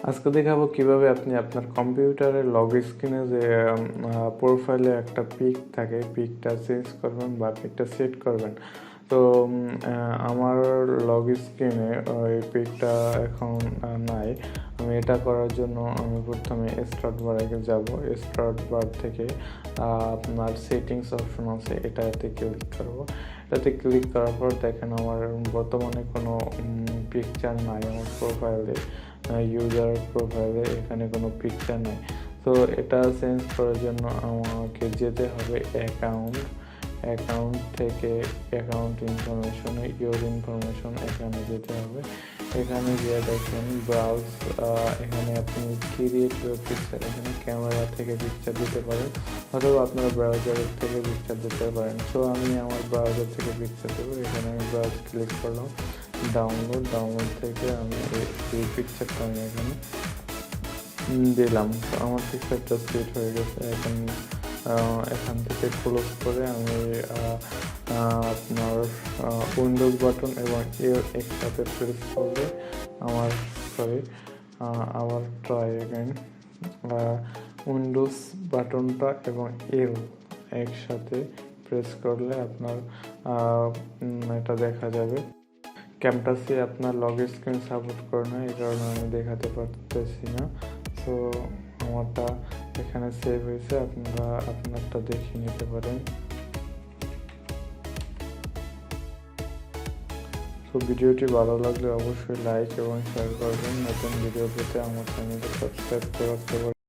আজকে দেখাবো কিভাবে আপনি আপনার কম্পিউটারের লগ স্ক্রিনে যে প্রোফাইলে একটা পিক থাকে, পিকটা চেঞ্জ করবেন বা পিকটা সেট করবেন। তো আমার লগ স্ক্রিনে ওই পিকটা এখন নাই। আমি এটা করার জন্য আমি প্রথমে স্টার্ট বারে যাব। স্টার্ট বার থেকে আপনার সেটিংস অপশন আছে, এটাতে ক্লিক করব। এটাতে ক্লিক করার পর দেখেন আমার বর্তমানে কোনো পিকচার নাই আমার প্রোফাইলে, ইউজার প্রোফাইলে এখানে কোনো পিকচার নেই। তো এটা চেঞ্জ করার জন্য আমাকে যেতে হবে অ্যাকাউন্ট থেকে অ্যাকাউন্ট ইনফরমেশনে ইউর ইনফরমেশন, এখানে যেতে হবে। এখানে গিয়ে দেখেন ব্রাউজ, এখানে আপনি ক্রিয়েট পিকচার, এখানে ক্যামেরা থেকে পিকচার দিতে পারেন অথবা আপনার ব্রাউজারের থেকে পিকচার দিতে পারেন। সো আমি আমার ব্রাউজার থেকে পিকচার দেবো। এখানে আমি ব্রাউজ ক্লিক করলাম, ডাউনলোড থেকে আমি এই পিকচারটা আমি এখানে দিলাম। তো আমার পিকচারটা সেট হয়ে গেছে। এখান থেকে ক্লোজ করে আমি আপনার উইন্ডোজ বাটন এবং এর একসাথে প্রেস করলে আবার ট্রাই অ্যাগেন, উইন্ডোজ বাটনটা এবং এল একসাথে প্রেস করলে আপনার এটা দেখা যাবে। ক্যাম্পাসে আপনার লগ স্ক্রিন সাপোর্ট করে না, এই কারণে আমি দেখাতে পারতেছি না। সো আমারটা এখানে সেভ হয়েছে, আপনারা আপনারটা দেখে নিতে পারেন। তো ভিডিওটি ভালো লাগলে অবশ্যই লাইক এবং শেয়ার করবেন। নতুন ভিডিও পেতে আমার চ্যানেলকে সাবস্ক্রাইব করে রাখতে পারেন।